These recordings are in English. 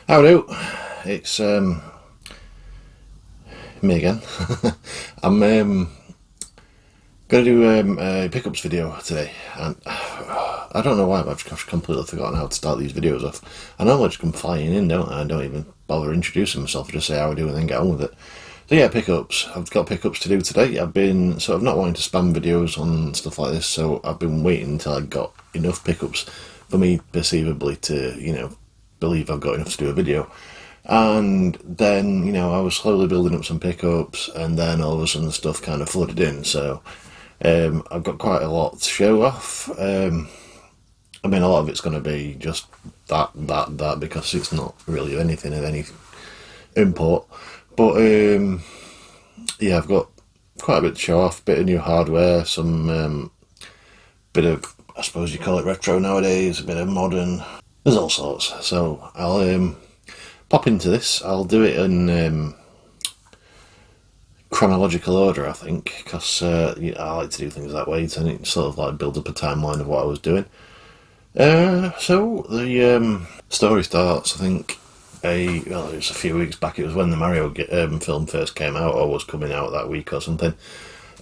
How do? It's me again. I'm going to do a pickups video today, and I don't know why, but I've just completely forgotten how to start these videos off. I normally just come flying in, don't I? I don't even bother introducing myself. I just say how I do and then get on with it. So yeah, pickups. I've got pickups to do today. I've been sort of not wanting to spam videos on stuff like this, so I've been waiting until I got enough pickups for me perceivably to, believe I've got enough to do a video. And then, I was slowly building up some pickups, and then all of a sudden stuff kind of flooded in. So I've got quite a lot to show off. I mean, a lot of it's going to be just that, because it's not really anything of any import. But yeah, I've got quite a bit to show off, bit of new hardware, some bit of, I suppose you call it retro nowadays, a bit of modern. There's all sorts. So I'll pop into this. I'll do it in chronological order, I think, because I like to do things that way, and it sort of like build up a timeline of what I was doing. So the story starts, I think, it was a few weeks back. It was when the Mario film first came out, or was coming out that week or something.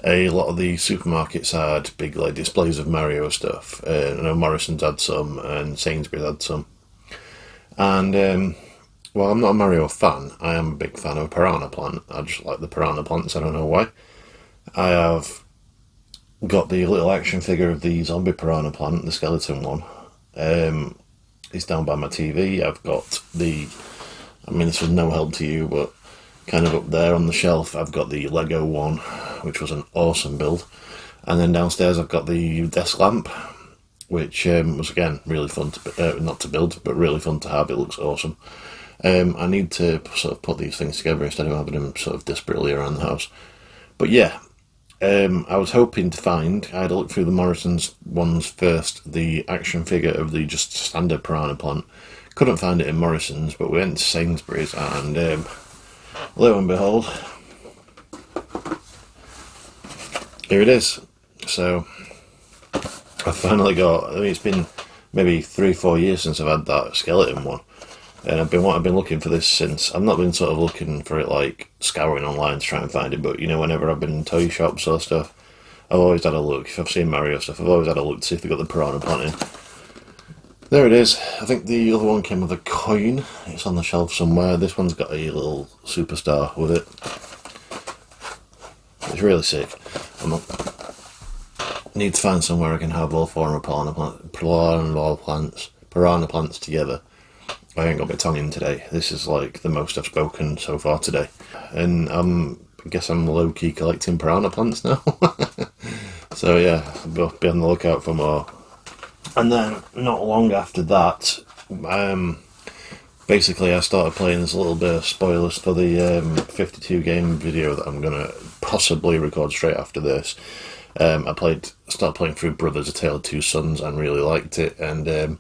A lot of the supermarkets had big like displays of Mario stuff. I know Morrison's had some, and Sainsbury's had some. And while I'm not a Mario fan, I am a big fan of Piranha Plant. I just like the Piranha Plants, I don't know why. I have got the little action figure of the zombie Piranha Plant, the skeleton one. It's down by my TV. I've got this was no help to you, but kind of up there on the shelf, I've got the Lego one, which was an awesome build. And then downstairs, I've got the desk lamp, which was, again, really fun to, not to build, but really fun to have. It looks awesome. I need to sort of put these things together instead of having them sort of disparately around the house. But yeah, I was hoping to find, I had a look through the Morrison's ones first, the action figure of the just standard Piranha Plant. Couldn't find it in Morrison's, but we went to Sainsbury's, and lo and behold, here it is. So I finally got, it's been maybe 3-4 years since I've had that skeleton one. And I've been looking for this since. I've not been sort of looking for it, like scouring online to try and find it, but whenever I've been in toy shops or stuff, I've always had a look. If I've seen Mario stuff, I've always had a look to see if they've got the Piranha Plant in. There it is. I think the other one came with a coin. It's on the shelf somewhere. This one's got a little superstar with it. It's really sick. Need to find somewhere I can have all four of piranha plants together. I ain't got my tongue in today. This is like the most I've spoken so far today. And I guess I'm low-key collecting piranha plants now. So yeah, I'll be on the lookout for more. And then, not long after that, basically I started playing. There's a little bit of spoilers for the 52 game video that I'm going to possibly record straight after this. I started playing through Brothers: A Tale of Two Sons and really liked it, and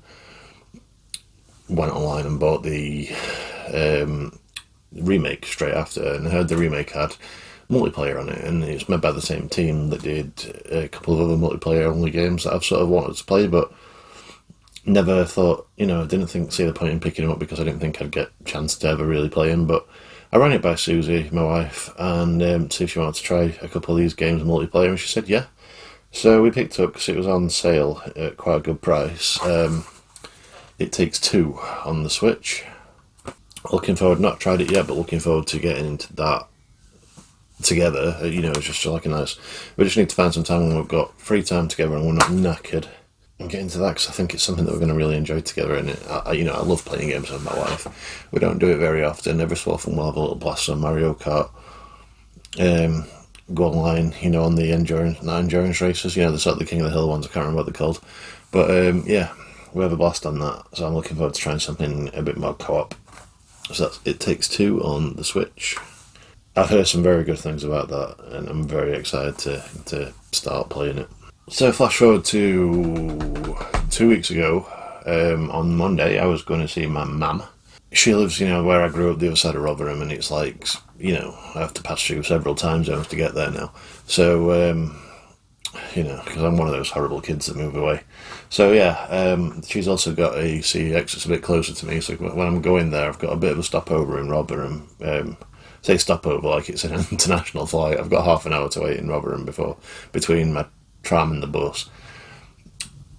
went online and bought the remake straight after, and I heard the remake had multiplayer on it, and it's made by the same team that did a couple of other multiplayer only games that I've sort of wanted to play, but never thought, I didn't see the point in picking them up because I didn't think I'd get a chance to ever really play them. But I ran it by Susie, my wife, and see if she wanted to try a couple of these games multiplayer, and she said yeah. So we picked it up because it was on sale at quite a good price. It Takes Two on the Switch. Looking forward, not tried it yet, but looking forward to getting into that together. It's just like a nice, we just need to find some time when we've got free time together and we're not knackered and get into that, because I think it's something that we're going to really enjoy together. And I love playing games with my wife. We don't do it very often. Every so often we'll have a little blast on Mario Kart, go online, on the endurance races, the sort of the King of the Hill ones. I can't remember what they're called, but yeah, we have a blast on that. So I'm looking forward to trying something a bit more co-op. So that's It Takes Two on the Switch. I've heard some very good things about that, and I'm very excited to start playing it. So flash forward to 2 weeks ago, on Monday, I was going to see my mum. She lives, where I grew up, the other side of Rotherham, and it's like, I have to pass through several time zones to get there now. So you know, because I'm one of those horrible kids that move away. So yeah, she's also got a CEX that's a bit closer to me, so when I'm going there, I've got a bit of a stopover in Rotherham. Say stopover like it's an international flight. I've got half an hour to wait in Rotherham between my tram and the bus.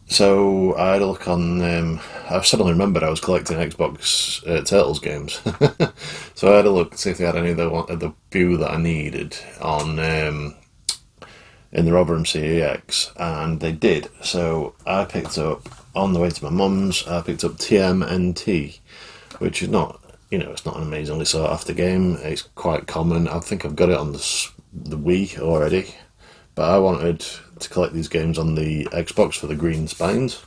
So I had a look on. I suddenly remembered I was collecting Xbox Turtles games, so I had a look to see if they had any of the few that I needed on in the Rotherham CEX, and they did. So I picked up on the way to my mum's. I picked up TMNT, which is not, you know, it's not an amazingly sought after game. It's quite common. I think I've got it on the Wii already, but I wanted to collect these games on the Xbox for the green spines,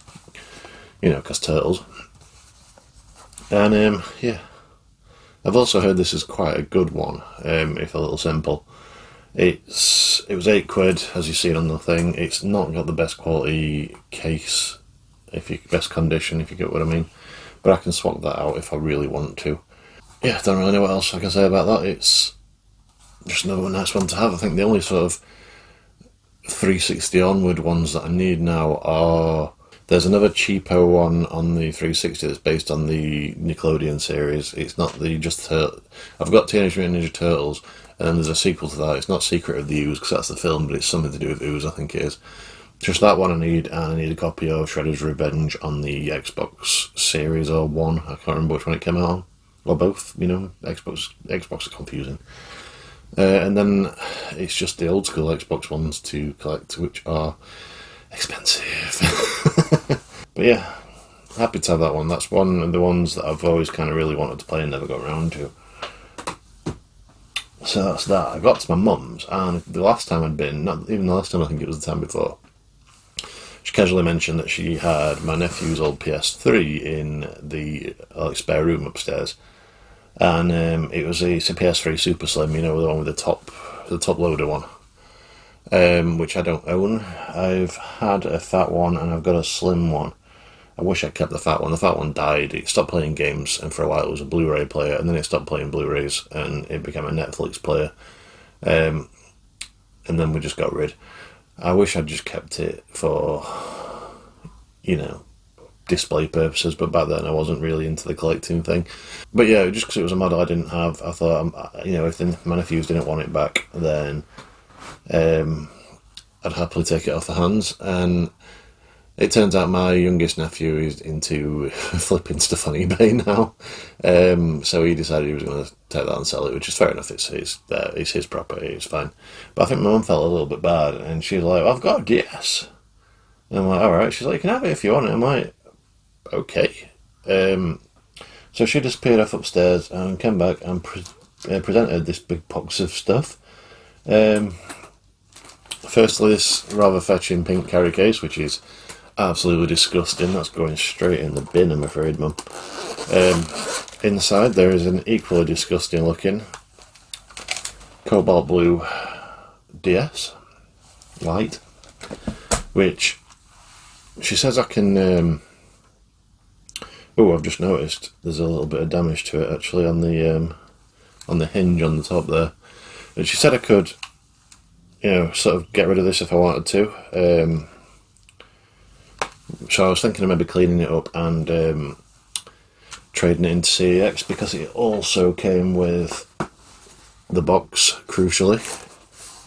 you know, because turtles. And yeah, I've also heard this is quite a good one, if a little simple. It was £8, as you see it on the thing. It's not got the best quality case, best condition, if you get what I mean. But I can swap that out if I really want to. Yeah, don't really know what else I can say about that. It's just another nice one to have. I think the only sort of 360 onward ones that I need now are, there's another cheapo one on the 360 that's based on the Nickelodeon series. It's not the I've got Teenage Mutant Ninja Turtles, and then there's a sequel to that. It's not Secret of the Ooze because that's the film, but it's something to do with Ooze, I think it is. Just that one I need, and I need a copy of Shredder's Revenge on the Xbox series or one. I can't remember which one it came out on, or both. You know, Xbox is confusing. And then it's just the old school Xbox ones to collect, which are expensive. But yeah, happy to have that one. That's one of the ones that I've always kind of really wanted to play and never got around to. So that's that. I got to my mum's, and the last time I'd been, not even the last time, I think it was the time before, she casually mentioned that she had my nephew's old PS3 in the spare room upstairs. And it was a PS3 Super Slim, you know, the one with the top loader one, which I don't own. I've had a fat one and I've got a slim one. I wish I kept the fat one. The fat one died. It stopped playing games, and for a while it was a Blu-ray player, and then it stopped playing Blu-rays, and it became a Netflix player. And then we just got rid. I wish I'd just kept it for, you know, display purposes, but back then I wasn't really into the collecting thing. But yeah, just because it was a model I didn't have, I thought, you know, if my nephews didn't want it back, then I'd happily take it off the hands. And it turns out my youngest nephew is into flipping stuff on eBay now, so he decided he was going to take that and sell it, which is fair enough. It's his property, it's fine. But I think my mum felt a little bit bad, and she's like, "I've got a guess." And I'm like, "All right." She's like, "You can have it if you want it." I'm like, "Okay." So she disappeared off upstairs and came back and presented this big box of stuff. Firstly, this rather fetching pink carry case, which is absolutely disgusting. That's going straight in the bin, I'm afraid, Mum. Inside there is an equally disgusting looking cobalt blue DS Lite, which she says I can... Oh, I've just noticed there's a little bit of damage to it actually on the hinge on the top there. And she said I could, you know, sort of get rid of this if I wanted to. So I was thinking of maybe cleaning it up and trading it into CEX, because it also came with the box, crucially,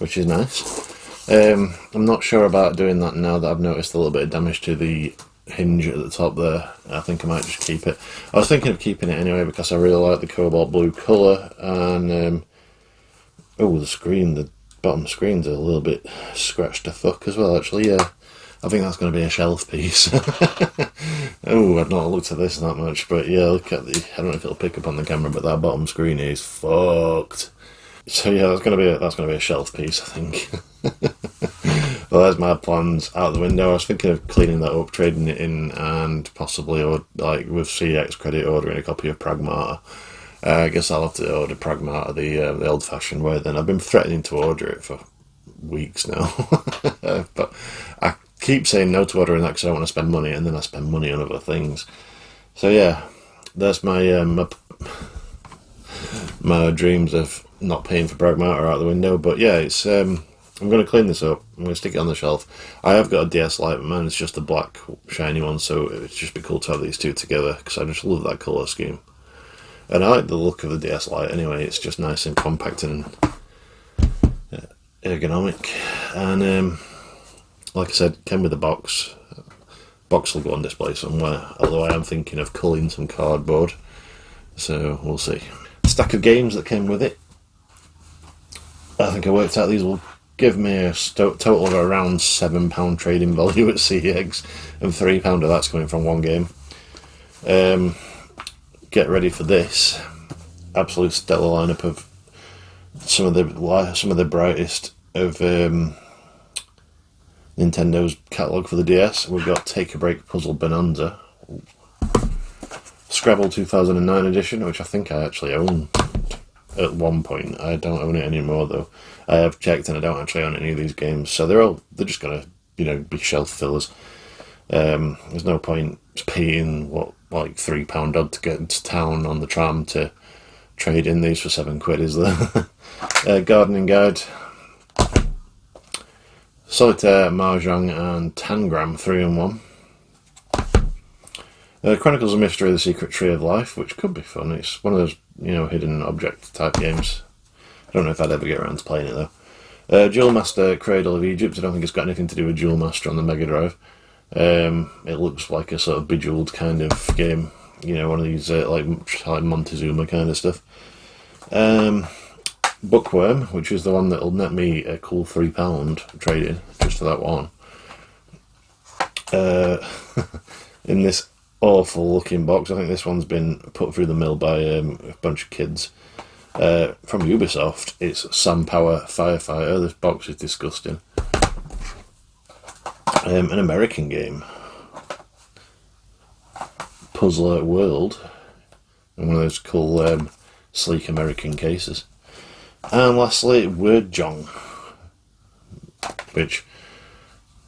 which is nice. I'm not sure about doing that now that I've noticed a little bit of damage to the hinge at the top there. I think I might just keep it. I was thinking of keeping it anyway because I really like the cobalt blue colour, and the bottom screen's a little bit scratched to fuck as well actually. Yeah, I think that's going to be a shelf piece. Oh, I've not looked at this that much, but yeah, look at I don't know if it'll pick up on the camera, but that bottom screen is fucked. So yeah, that's going to be a shelf piece, I think. Well, there's my plans out the window. I was thinking of cleaning that up, trading it in, and possibly, like with CX credit, ordering a copy of Pragmata. I guess I'll have to order Pragmata the old-fashioned way then. I've been threatening to order it for weeks now. But I keep saying no to ordering that because I don't want to spend money, and then I spend money on other things. So yeah, there's my my dreams of not paying for Pragmata out the window. But yeah, it's I'm going to clean this up. I'm going to stick it on the shelf. I have got a DS Lite, but mine is just a black shiny one, so it'd just be cool to have these two together because I just love that colour scheme. And I like the look of the DS Lite anyway. It's just nice and compact and ergonomic. And like I said, came with a box. Box will go on display somewhere, although I am thinking of culling some cardboard. So we'll see. Stack of games that came with it. I think I worked out these will give me a total of around £7 trading value at CEX, and £3 of that's coming from one game. Get ready for this absolute stellar lineup of some of the brightest of Nintendo's catalogue for the DS. We've got Take a Break Puzzle Bonanza, Scrabble 2009 edition, which I think I actually owned at one point. I don't own it anymore though. I have checked and I don't actually own any of these games, so they're just gonna be shelf fillers. There's no point paying like £3 odd to get into town on the tram to trade in these for £7, is there? Gardening Guide, Solitaire, Mahjong and Tangram 3-in-1. Chronicles of Mystery, The Secret Tree of Life, which could be fun. It's one of those hidden object type games. I don't know if I'd ever get around to playing it though. Duel Master, Cradle of Egypt. I don't think it's got anything to do with Duel Master on the Mega Drive. It looks like a sort of Bejeweled kind of game. One of these like Montezuma kind of stuff. Bookworm, which is the one that'll net me a cool £3 trading just for that one. In this awful looking box, I think this one's been put through the mill by a bunch of kids. From Ubisoft, it's Sam Power Firefighter. This box is disgusting. An American game, Puzzler World, in one of those cool sleek American cases. And lastly, Word Jong, which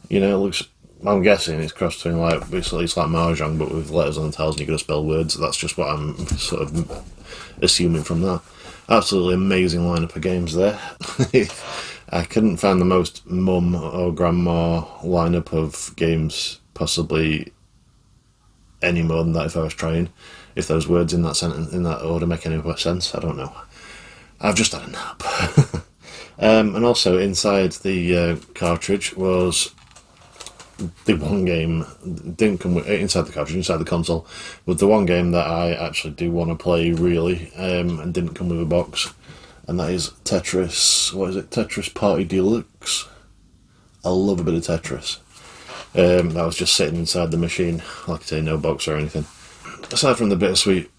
looks, I'm guessing it's crossed between it's like Mahjong but with letters on the tiles and you've got to spell words. That's just what I'm sort of assuming from that. Absolutely amazing lineup of games there. I couldn't find the most mum or grandma lineup of games possibly any more than that if I was trying. If those words in that sentence, in that order, make any sense, I don't know. I've just had a nap. And also inside the cartridge was the one game, didn't come with, inside the cartridge, inside the console, with the one game that I actually do want to play really, and didn't come with a box, and that is Tetris. What is it? Tetris Party Deluxe. I love a bit of Tetris. That was just sitting inside the machine, like I say, no box or anything. Aside from the bittersweet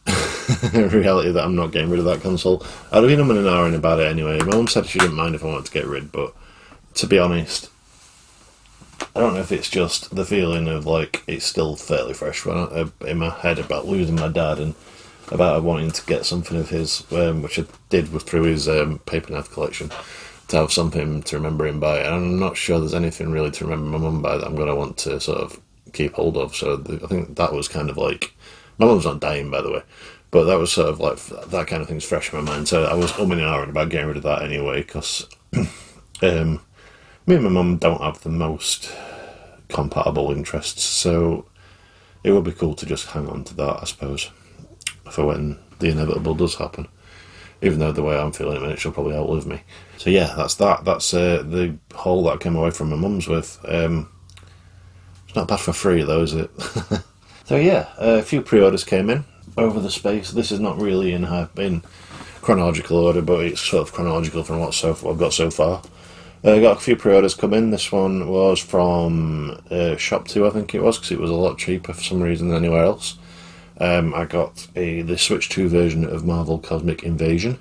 reality that I'm not getting rid of that console, I'd have been umming and ahhing about it anyway. My mum said she didn't mind if I wanted to get rid, but to be honest, I don't know if it's just the feeling of like it's still fairly fresh in my head about losing my dad and about wanting to get something of his, which I did through his paper knife collection, to have something to remember him by. And I'm not sure there's anything really to remember my mum by that I'm going to want to sort of keep hold of. So I think that was kind of like, my mum's not dying by the way, but that was sort of like, that kind of thing's fresh in my mind. So I was umming and ahhing about getting rid of that anyway, because me and my mum don't have the most compatible interests, so it would be cool to just hang on to that, I suppose, for when the inevitable does happen. Even though the way I'm feeling at the minute, she'll probably outlive me. So yeah, that's that. That's the haul that I came away from my mum's with. It's not bad for free though, is it? So yeah, a few pre-orders came in over the space. This is not really in chronological order, but it's sort of chronological from what I've got so far. Got a few pre-orders come in. This one was from Shop2, I think it was, because it was a lot cheaper for some reason than anywhere else. I got the Switch 2 version of Marvel Cosmic Invasion,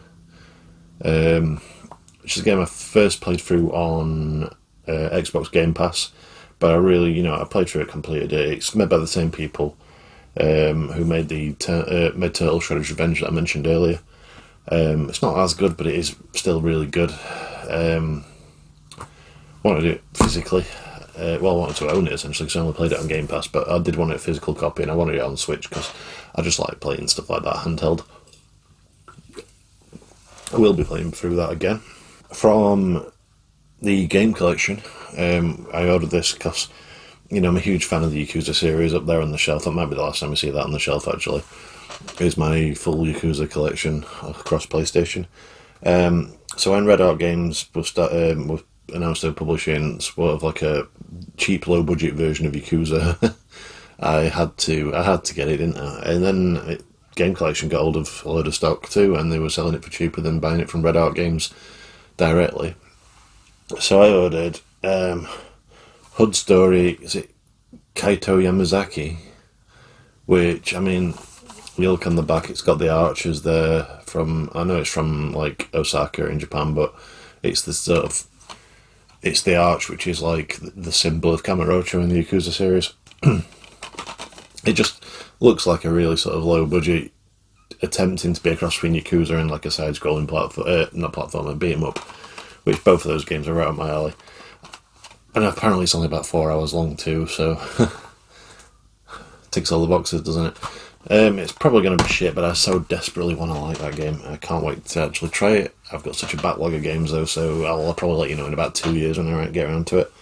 which is a game I first played through on Xbox Game Pass, but I really, I played through it, completed it. It's made by the same people who made made Turtle Shredder's Revenge that I mentioned earlier. It's not as good, but it is still really good. Wanted it physically. I wanted to own it essentially because I only played it on Game Pass, but I did want a physical copy and I wanted it on Switch because I just like playing stuff like that handheld. I will be playing through that again. From the game collection. I ordered this because, I'm a huge fan of the Yakuza series up there on the shelf. That might be the last time we see that on the shelf, actually. Is my full Yakuza collection across PlayStation. So when Red Art Games was announced they were publishing sort of like a cheap, low budget version of Yakuza, I had to get it, didn't I? And then Game Collection got hold of a load of stock too, and they were selling it for cheaper than buying it from Red Art Games directly. So I ordered HUD Story. Is it Kaito Yamazaki? Which, I mean, you look on the back, it's got the archers there from, I know it's from like Osaka in Japan, but it's the sort of, it's the arch which is like the symbol of Kamurocho in the Yakuza series. It just looks like a really sort of low budget attempting to be a cross between Yakuza and like a side scrolling a beat 'em up, which both of those games are right up my alley. And apparently it's only about 4 hours long too, so ticks all the boxes, doesn't it? It's probably going to be shit, but I so desperately want to like that game. I can't wait to actually try it. I've got such a backlog of games though, so I'll probably let you know in about 2 years when I get around to it.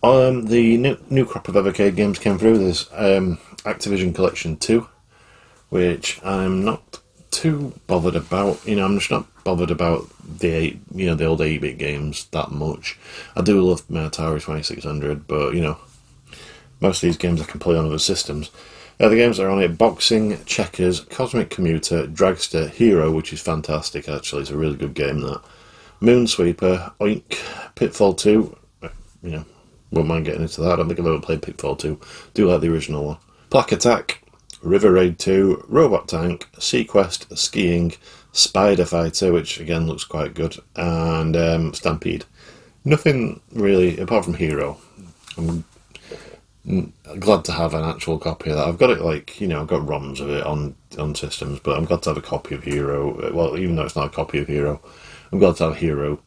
The new crop of Evercade games came through. There's Activision Collection 2, which I'm not too bothered about. I'm just not bothered about the old 8-bit games that much. I do love my Atari 2600, but most of these games I can play on other systems. The games that are on it: Boxing, Checkers, Cosmic Commuter, Dragster, Hero, which is fantastic actually, it's a really good game that. Moonsweeper, Oink, Pitfall 2, won't mind getting into that. I don't think I've ever played Pitfall 2. Do like the original one. Plaque Attack, River Raid 2, Robot Tank, Sequest, Skiing, Spider Fighter, which again looks quite good, and Stampede. Nothing really, apart from Hero. I'm glad to have an actual copy of that. I've got it I've got ROMs of it on systems, but I'm glad to have a copy of Hero. Well, even though it's not a copy of Hero, I'm glad to have Hero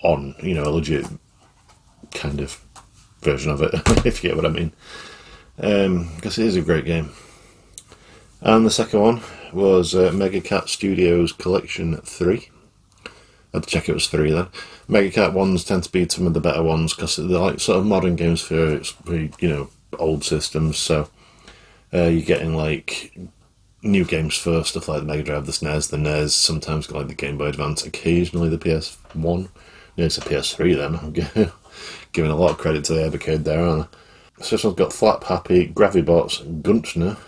on, a legit kind of version of it, if you get what I mean. Because it is a great game. And the second one was Mega Cat Studios Collection 3. I had to check it was 3 then. Mega Cat ones tend to be some of the better ones because they're like sort of modern games for old systems. So you're getting like new games for stuff like the Mega Drive, the SNES, the NES, sometimes like the Game Boy Advance, occasionally the PS1. It's a PS3 then. I'm giving a lot of credit to the Evercade there, aren't I? So this one's got Flap Happy, Gravibots, Gunchner,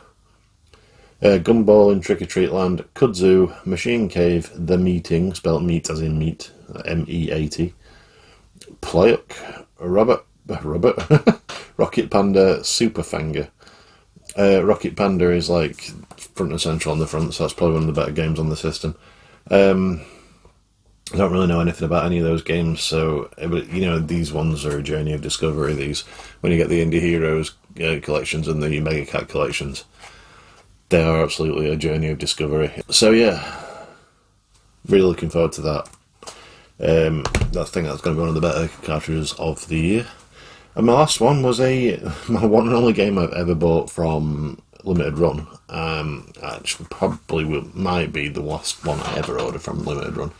Gumball in Trick or Treat Land, Kudzu, Machine Cave, The Meeting, spelled meat as in meat, MEAT, Playuk, Robert, Rocket Panda, Superfanger. Rocket Panda is like front and central on the front, so that's probably one of the better games on the system. I don't really know anything about any of those games, so but these ones are a journey of discovery. These, when you get the Indie Heroes collections and the Mega Cat collections, they are absolutely a journey of discovery. So yeah, really looking forward to that. I think that's going to be one of the better cartridges of the year. And my last one was my one and only game I've ever bought from Limited Run. Actually, probably might be the last one I ever ordered from Limited Run.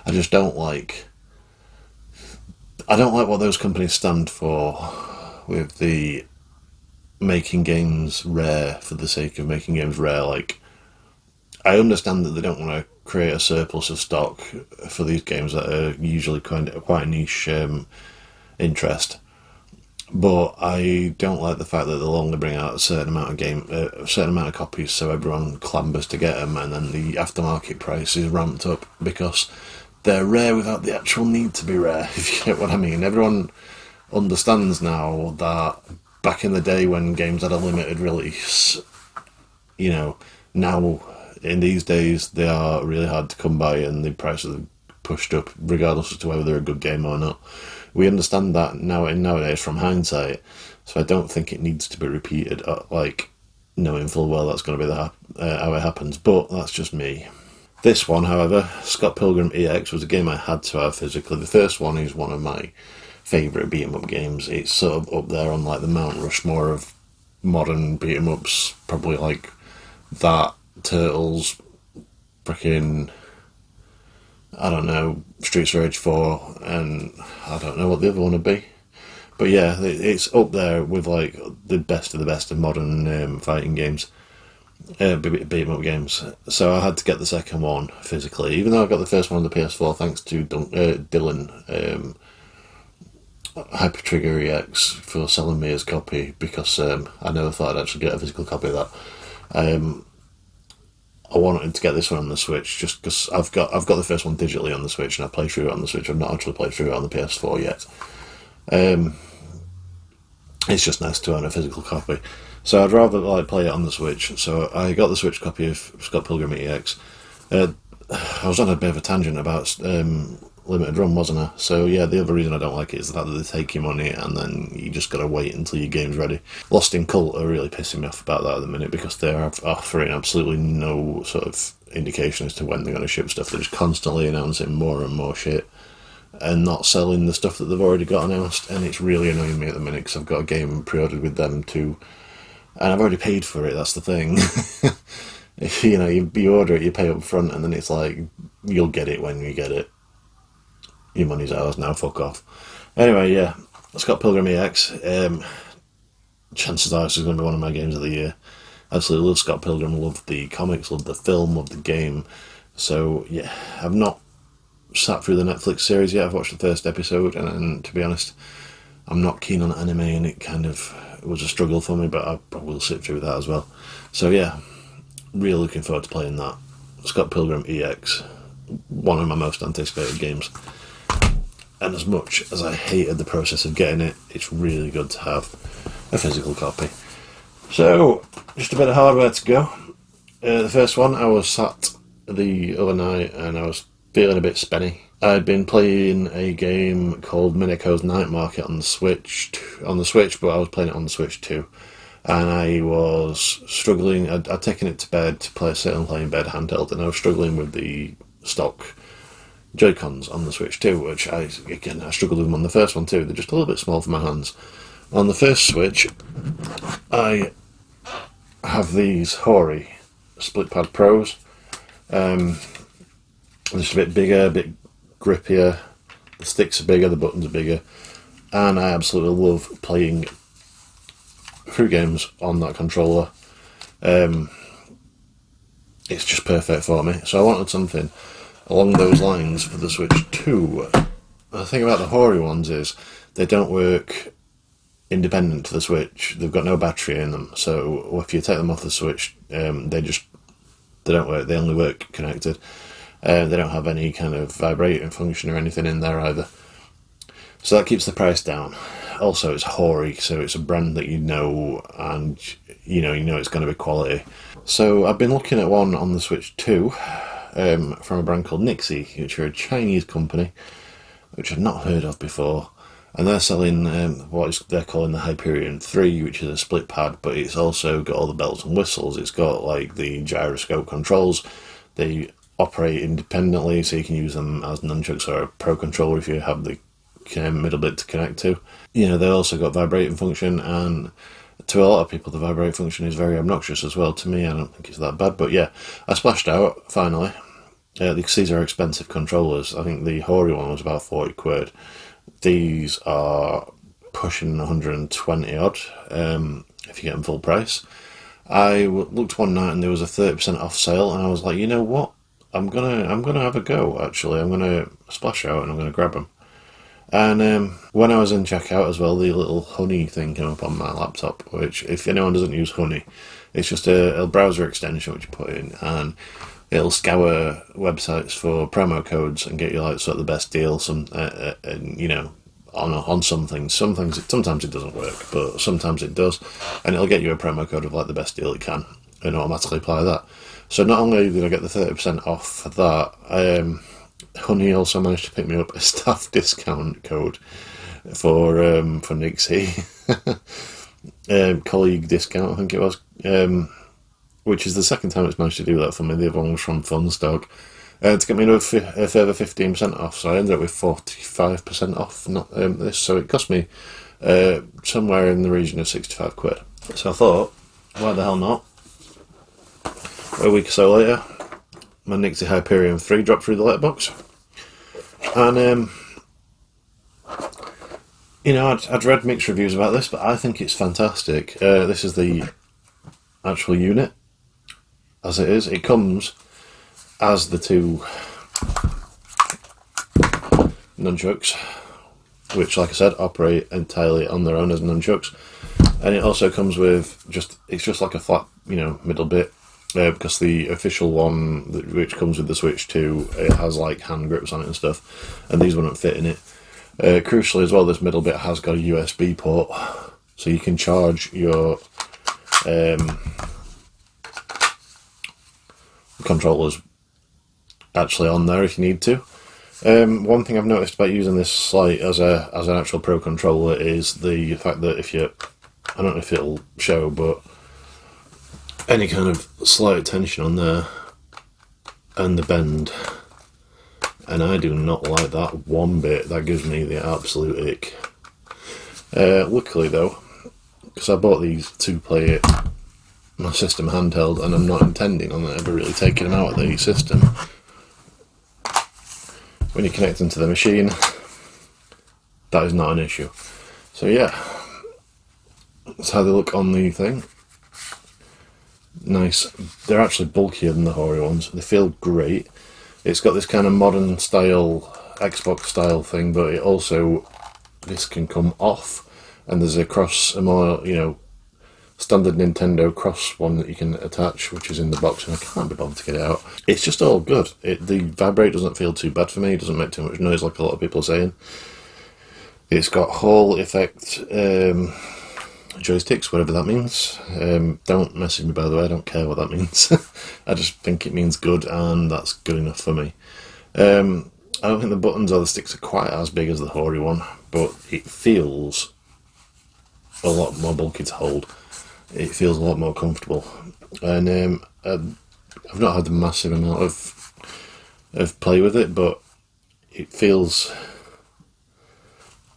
I just don't like. I don't like what those companies stand for with the making games rare for the sake of making games rare. Like, I understand that they don't want to create a surplus of stock for these games that are usually quite a niche interest. But I don't like the fact that they'll only bring out a certain amount of copies, so everyone clambers to get them, and then the aftermarket price is ramped up because they're rare without the actual need to be rare, if you get what I mean. Everyone understands now that back in the day when games had a limited release, now in these days they are really hard to come by and the prices are pushed up regardless as to whether they're a good game or not. We understand that nowadays from hindsight, so I don't think it needs to be repeated, knowing full well that's going to be how it happens, but that's just me. This one, however, Scott Pilgrim EX, was a game I had to have physically. The first one is one of my favourite beat-em-up games. It's sort of up there on like the Mount Rushmore of modern beat-em-ups, probably like that, Turtles, freaking I don't know, Streets of Rage 4, and I don't know what the other one would be. But yeah, it's up there with like the best of the best of modern fighting games, beat 'em up games. So I had to get the second one physically, even though I got the first one on the PS4 thanks to Dylan, Hyper Trigger EX, for selling me his copy, because I never thought I'd actually get a physical copy of that. I wanted to get this one on the Switch just because I've got the first one digitally on the Switch, and I played through it on the Switch. I've not actually played through it on the PS4 yet. It's just nice to own a physical copy. So I'd rather like play it on the Switch. So I got the Switch copy of Scott Pilgrim EX. I was on a bit of a tangent about limited run, wasn't I? So yeah, the other reason I don't like it is the fact that they take your money and then you just gotta wait until your game's ready. Lost in Cult are really pissing me off about that at the minute, because they're offering absolutely no sort of indication as to when they're going to ship stuff. They're just constantly announcing more and more shit and not selling the stuff that they've already got announced, and it's really annoying me at the minute because I've got a game pre-ordered with them too, and I've already paid for it. That's the thing. You order it, you pay up front, and then it's like, you'll get it when you get it. Your money's ours now, fuck off. Anyway, yeah, Scott Pilgrim EX. Chances are this is going to be one of my games of the year. Absolutely love Scott Pilgrim, love the comics, love the film, love the game. So yeah, I've not sat through the Netflix series yet. I've watched the first episode, and to be honest, I'm not keen on anime, and it was a struggle for me, but I will sit through that as well. So yeah, really looking forward to playing that. Scott Pilgrim EX, one of my most anticipated games. And as much as I hated the process of getting it, it's really good to have a physical copy. So, just a bit of hardware to go. The first one, I was sat the other night and I was feeling a bit spenny. I'd been playing a game called Mineko's Night Market on the Switch, but I was playing it on the Switch too. And I was struggling. I'd taken it to bed to sit and play in bed handheld, and I was struggling with the stock Joy-Cons on the Switch too, which I struggled with them on the first one too. They're just a little bit small for my hands. On the first Switch, I have these Hori Split Pad Pros. Just a bit bigger, a bit grippier. The sticks are bigger, the buttons are bigger, and I absolutely love playing through games on that controller. It's just perfect for me. So I wanted something along those lines for the Switch 2. The thing about the Hori ones is they don't work independent to the Switch. They've got no battery in them, so if you take them off the Switch, they don't work. They only work connected. They don't have any kind of vibrating function or anything in there either. So that keeps the price down. Also, it's Hori, so it's a brand that you know, and you know it's going to be quality. So I've been looking at one on the Switch 2 from a brand called Nixie, which are a Chinese company, which I've not heard of before. And they're selling they're calling the Hyperion 3, which is a split pad, but it's also got all the bells and whistles. It's got like the gyroscope controls. They operate independently, so you can use them as nunchucks or a pro controller if you have the middle bit to connect to. They also got vibrating function, and to a lot of people the vibrate function is very obnoxious as well. To me, I don't think it's that bad, but yeah, I splashed out finally, because these are expensive controllers. I think the Hori one was about 40 quid. These are pushing 120 odd if you get them full price. I looked one night and there was a 30% off sale, and I was like, you know what, I'm gonna have a go. Actually, I'm gonna splash out and I'm gonna grab them. And when I was in checkout as well, the little Honey thing came up on my laptop, which, if anyone doesn't use Honey, it's just a browser extension which you put in, and it'll scour websites for promo codes and get you like sort of the best deal. On some things. Sometimes it doesn't work, but sometimes it does, and it'll get you a promo code of like the best deal it can, and automatically apply that. So not only did I get the 30% off for that, Honey also managed to pick me up a staff discount code for Nixie, colleague discount, I think it was, which is the second time it's managed to do that for me. The other one was from Funstock, to get me a further 15% off. So I ended up with 45% off. Not this, so it cost me somewhere in the region of 65 quid. So I thought, why the hell not? A week or so later, my Nixie Hyperion 3 dropped through the letterbox. And you know, I'd read mixed reviews about this, but I think it's fantastic. This is the actual unit, as it is. It comes as the two nunchucks, which, like I said, operate entirely on their own as nunchucks. And it also comes with it's just like a flat, you know, middle bit, because the official one, which comes with the Switch 2, it has like hand grips on it and stuff, and these wouldn't fit in it. Crucially as well, this middle bit has got a USB port, so you can charge your controllers actually on there if you need to. One thing I've noticed about using this like as an actual Pro controller is the fact that if you, I don't know if it'll show, but any kind of slight tension on there and the bend, and I do not like that one bit. That gives me the absolute ick. Luckily though, because I bought these to play it my system handheld, and I'm not intending on ever really taking them out of the system. When you connect them to the machine, that is not an issue. So yeah, that's how they look on the thing. Nice. They're actually bulkier than the Hori ones. They feel great. It's got this kind of modern style, Xbox style thing, but it also, this can come off, and there's a more, you know, standard Nintendo cross one that you can attach, which is in the box, and I can't be bothered to get it out. It's just all good. The vibrate doesn't feel too bad for me. It doesn't make too much noise like a lot of people are saying. It's got Hall effect joysticks, whatever that means. Don't mess with me, by the way. I don't care what that means. I just think it means good, and that's good enough for me. I don't think the buttons or the sticks are quite as big as the Hori one, but it feels a lot more bulky to hold. It feels a lot more comfortable, and I've not had a massive amount of play with it, but it feels,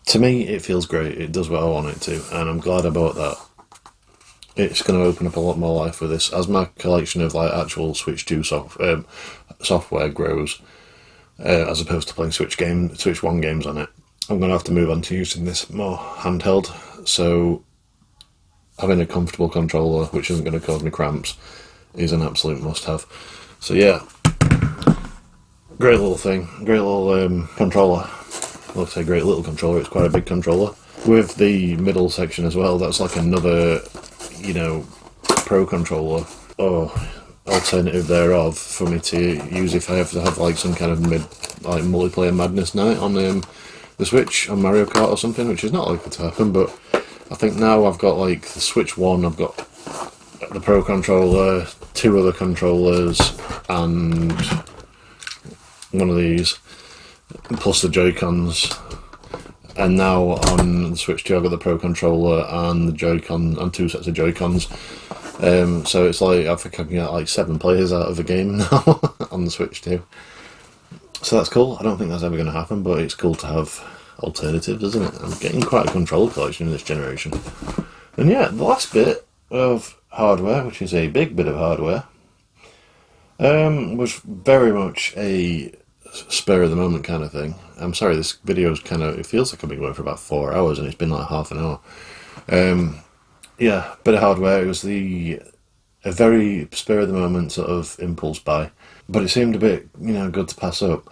to me, it feels great. It does what I want it to, and I'm glad I bought that. It's going to open up a lot more life with this as my collection of like actual Switch 2 software grows, as opposed to playing Switch 1 games on it. I'm going to have to move on to using this more handheld, so having a comfortable controller which isn't going to cause me cramps is an absolute must-have. So yeah, great little thing, great little controller. Well, I say great little controller, it's quite a big controller. With the middle section as well, that's like another, you know, Pro controller, or alternative thereof, for me to use if I have to have like some kind of multiplayer madness night on the Switch, on Mario Kart or something, which is not likely to happen, but I think now I've got like the Switch 1, I've got the Pro controller, 2 other controllers, and one of these, plus the Joy-Cons. And now on the Switch 2 I've got the Pro controller and the Joy-Con, and 2 sets of Joy-Cons. So it's like, I think I can get like 7 players out of the game now on the Switch 2. So that's cool. I don't think that's ever going to happen, but it's cool to have alternatives, isn't it? I'm getting quite a controller collection in this generation. And yeah, the last bit of hardware, which is a big bit of hardware, was very much a spur of the moment kind of thing. I'm sorry, this video is it feels like I've been going for about 4 hours and it's been like half an hour. Yeah, bit of hardware. It was a very spur of the moment sort of impulse buy, but it seemed a bit, you know, good to pass up.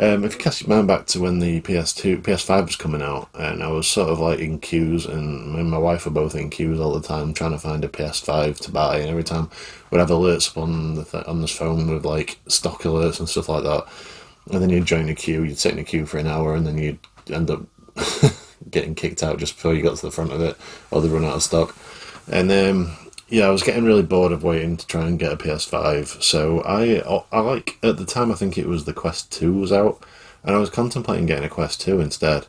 If you cast your mind back to when the PS5 was coming out, and I was sort of like in queues, and me and my wife were both in queues all the time trying to find a PS5 to buy, and every time we'd have alerts up on this phone with like stock alerts and stuff like that, and then you'd join a queue, you'd sit in a queue for an hour, and then you'd end up getting kicked out just before you got to the front of it, or they'd run out of stock. And yeah, I was getting really bored of waiting to try and get a PS5, so I like, at the time I think it was the Quest 2 was out, and I was contemplating getting a Quest 2 instead,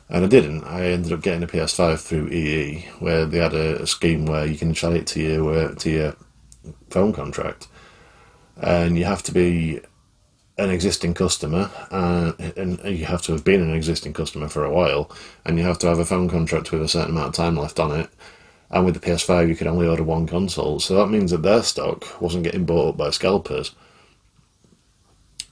and I didn't. I ended up getting a PS5 through EE, where they had a scheme where you can tie it to your phone contract, and you have to be an existing customer, and you have to have been an existing customer for a while, and you have to have a phone contract with a certain amount of time left on it. And with the PS5 you could only order 1 console, so that means that their stock wasn't getting bought up by scalpers.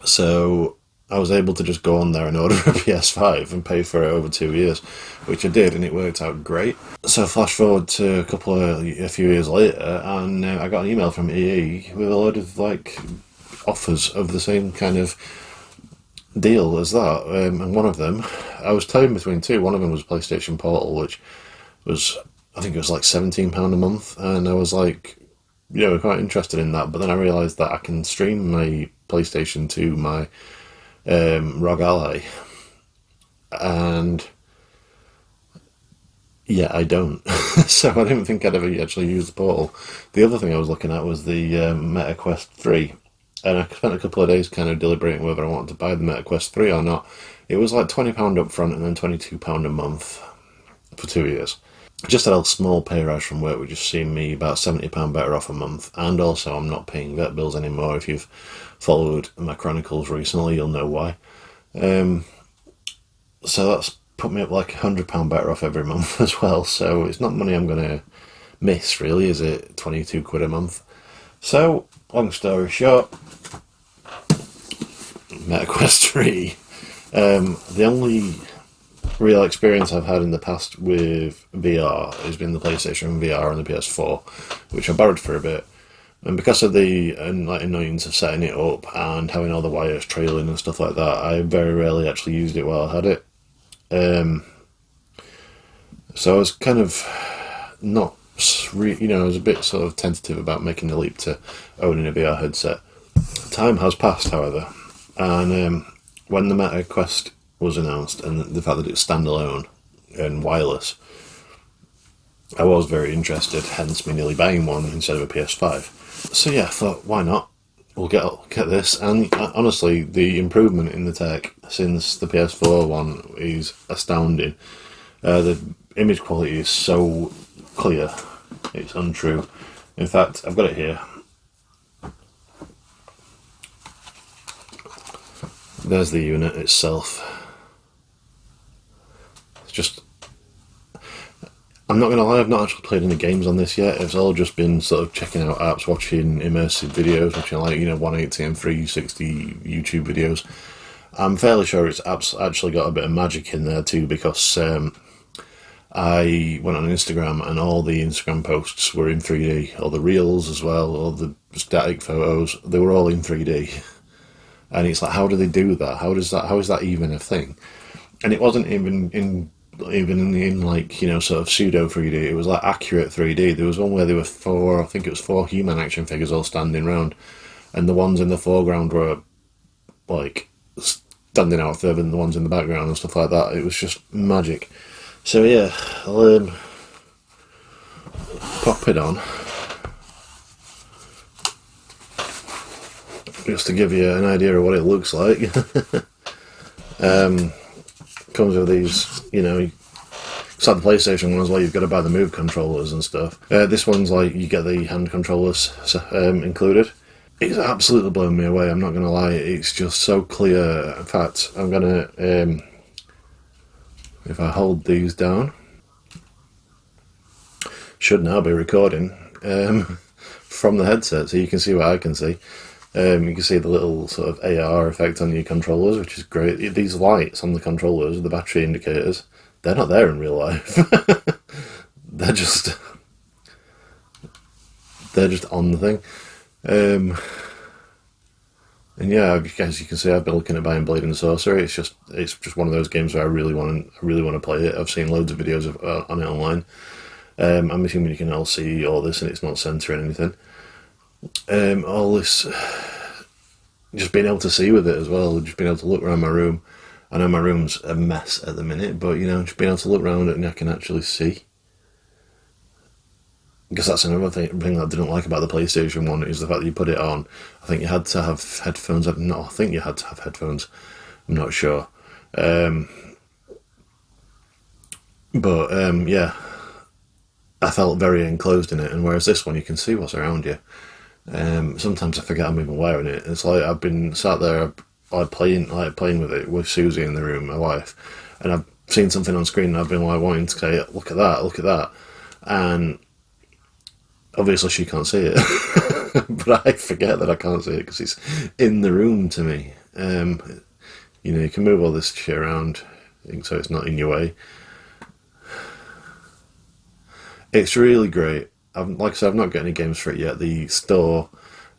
So I was able to just go on there and order a PS5 and pay for it over 2 years, which I did, and it worked out great. So flash forward to a few years later, and I got an email from EA with a load of like offers of the same kind of deal as that, and one of them, I was torn between two. One of them was PlayStation Portal, which was, I think it was like £17 a month, and I was like, quite interested in that. But then I realised that I can stream my PlayStation to my ROG Ally, and yeah, I don't. So I didn't think I'd ever actually use the Portal. The other thing I was looking at was the Meta Quest 3, and I spent a couple of days kind of deliberating whether I wanted to buy the Meta Quest 3 or not. It was like £20 up front and then £22 a month for 2 years. Just had a small pay rise from work, which just seemed me about £70 better off a month, and also I'm not paying vet bills anymore. If you've followed my chronicles recently, you'll know why. So that's put me up like £100 better off every month as well, so it's not money I'm going to miss, really, is it? 22 quid a month. So, long story short, Meta Quest 3. The only real experience I've had in the past with VR has been the PlayStation VR and the PS4, which I borrowed for a bit. And because of the annoyance of setting it up and having all the wires trailing and stuff like that, I very rarely actually used it while I had it. So I was kind of not, I was a bit sort of tentative about making the leap to owning a VR headset. Time has passed, however, and when the Meta Quest was announced and the fact that it's standalone and wireless, I was very interested, hence me nearly buying one instead of a PS5. So yeah, I thought, why not? We'll get this, and honestly, the improvement in the tech since the PS4 one is astounding. The image quality is so clear, it's untrue. In fact, I've got it here. There's the unit itself. It's just, I'm not going to lie, I've not actually played any games on this yet. It's all just been sort of checking out apps, watching immersive videos, watching 180 and 360 YouTube videos. I'm fairly sure it's actually got a bit of magic in there too, because I went on Instagram and all the Instagram posts were in 3D, all the reels as well, all the static photos, they were all in 3D. And it's like, how do they do that? How is that even a thing? And it wasn't even in sort of pseudo 3D. It was like accurate 3D. There was one where there were four He-Man action figures all standing around, and the ones in the foreground were like standing out further than the ones in the background and stuff like that. It was just magic. So yeah, I'll pop it on just to give you an idea of what it looks like. Comes with these, it's like the PlayStation one as well, you've got to buy the Move controllers and stuff. This one's like, you get the hand controllers included. It's absolutely blown me away, I'm not going to lie, it's just so clear. In fact, I'm going to, if I hold these down, should now be recording from the headset, so you can see what I can see. You can see the little sort of AR effect on your controllers, which is great. These lights on the controllers, the battery indicators, they're not there in real life. they're just on the thing. And yeah, as you can see, I've been looking at buying Blade and Sorcery. It's just one of those games where I really want to play it. I've seen loads of videos on it online. I'm assuming you can all see all this, and it's not censoring anything. All this, just being able to see with it as well, just being able to look around my room. I know my room's a mess at the minute, but just being able to look around it and I can actually see. Because that's another thing that I didn't like about the PlayStation 1, is the fact that you put it on. I think you had to have headphones. No, I think you had to have headphones. I'm not sure. Yeah, I felt very enclosed in it, and whereas this one, you can see what's around you. Sometimes I forget I'm even wearing it. It's like I've been sat there playing with it with Susie in the room, my wife, and I've seen something on screen and I've been like wanting to say, look at that, and obviously she can't see it, but I forget that I can't see it because it's in the room to me. You know, you can move all this shit around so it's not in your way. It's really great. Like I said, I've not got any games for it yet. The store,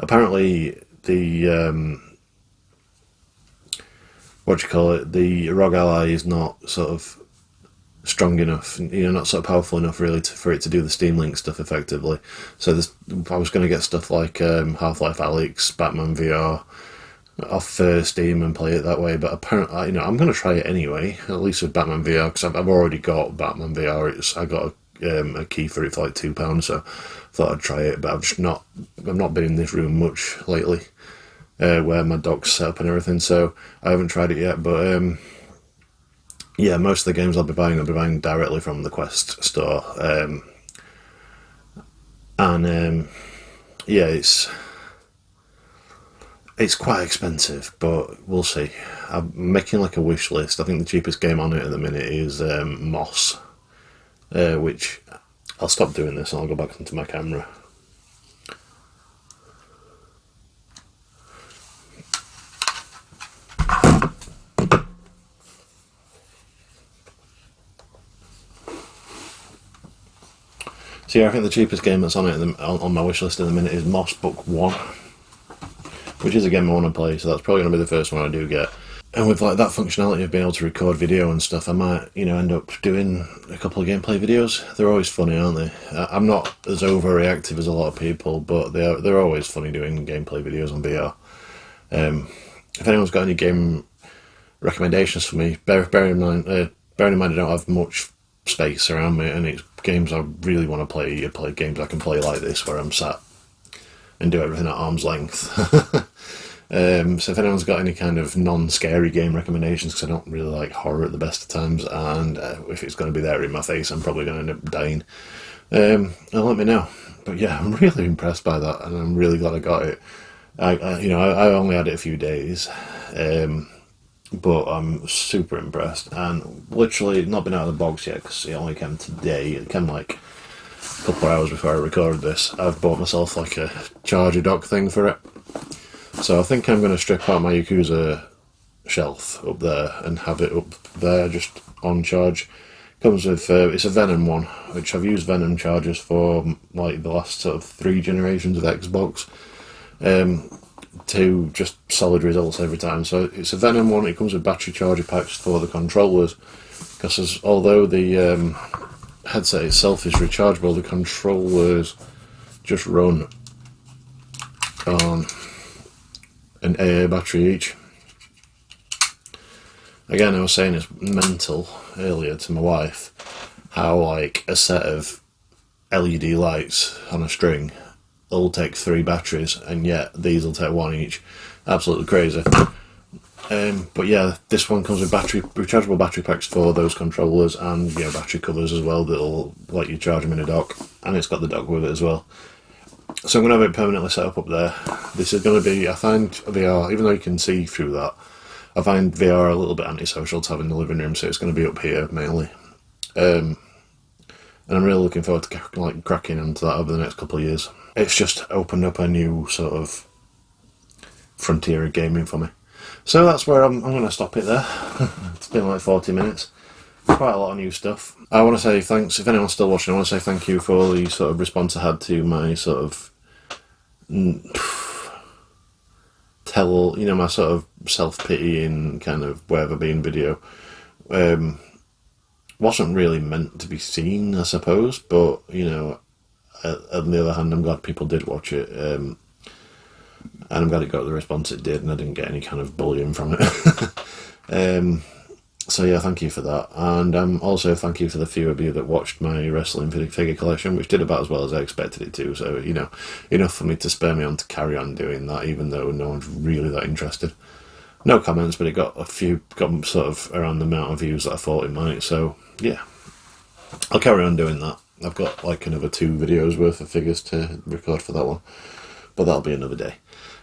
apparently, the what do you call it? The ROG Ally is not sort of strong enough, not sort of powerful enough really for it to do the Steam Link stuff effectively. So I was going to get stuff like Half-Life Alyx, Batman VR off Steam and play it that way. But apparently, I'm going to try it anyway, at least with Batman VR, because I've already got Batman VR. I got a key for it for like £2, so I thought I'd try it. But I've not been in this room much lately, where my dock's set up and everything. So I haven't tried it yet. But yeah, most of the games I'll be buying directly from the Quest store, and yeah, it's quite expensive, but we'll see. I'm making like a wish list. I think the cheapest game on it at the minute is Moss, which I'll stop doing this and I'll go back into my camera. So yeah, I think the cheapest game that's on it on my wish list at the minute is Moss Book 1, which is a game I want to play, so that's probably going to be the first one I do get. And with like that functionality of being able to record video and stuff, I might, end up doing a couple of gameplay videos. They're always funny, aren't they? I'm not as overreactive as a lot of people, but they're always funny doing gameplay videos on VR. If anyone's got any game recommendations for me, bear in mind I don't have much space around me, and it's games I really want to play. Play games I can play like this, where I'm sat and do everything at arm's length. So if anyone's got any kind of non-scary game recommendations, because I don't really like horror at the best of times, and if it's going to be there in my face, I'm probably going to end up dying, let me know. But yeah, I'm really impressed by that, and I'm really glad I got it. I only had it a few days, but I'm super impressed, and literally not been out of the box yet, because it only came today. It came like a couple of hours before I recorded this. I've bought myself like a charger dock thing for it. So I think I'm going to strip out my Yakuza shelf up there and have it up there just on charge. Comes with, it's a Venom one, which I've used Venom chargers for like the last sort of 3 generations of Xbox, to just solid results every time. So it's a Venom one. It comes with battery charger packs for the controllers, because although the headset itself is rechargeable, the controllers just run on an AA battery each. Again, I was saying it's mental earlier to my wife how like a set of LED lights on a string will take 3 batteries, and yet these will take 1 each. Absolutely crazy. But yeah, this one comes with rechargeable battery packs for those controllers, and battery covers as well that'll let you charge them in a dock, and it's got the dock with it as well. So I'm going to have it permanently set up there. This is going to be, I find VR, even though you can see through that, I find VR a little bit antisocial to have in the living room, so it's going to be up here mainly. And I'm really looking forward to cracking into that over the next couple of years. It's just opened up a new sort of frontier of gaming for me. So that's where I'm going to stop it there. It's been like 40 minutes. Quite a lot of new stuff. I want to say thanks, if anyone's still watching, I want to say thank you for all the sort of response I had to my sort of my sort of self-pitying kind of where have I been video. Wasn't really meant to be seen, I suppose, but on the other hand, I'm glad people did watch it, and I'm glad it got the response it did, and I didn't get any kind of bullying from it. So yeah, thank you for that, and also thank you for the few of you that watched my wrestling figure collection, which did about as well as I expected it to. So enough for me to spur me on to carry on doing that, even though no one's really that interested. No comments, but it got sort of around the amount of views that I thought it might. So yeah, I'll carry on doing that. I've got like another 2 videos worth of figures to record for that one, but that'll be another day.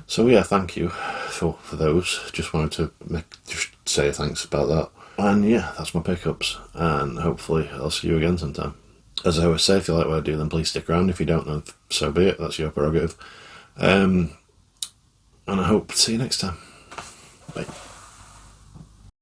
So yeah, thank you for those. Just wanted to say thanks about that. And yeah, that's my pickups, and hopefully I'll see you again sometime. As I always say, if you like what I do, then please stick around. If you don't, then so be it. That's your prerogative. And I hope to see you next time. Bye.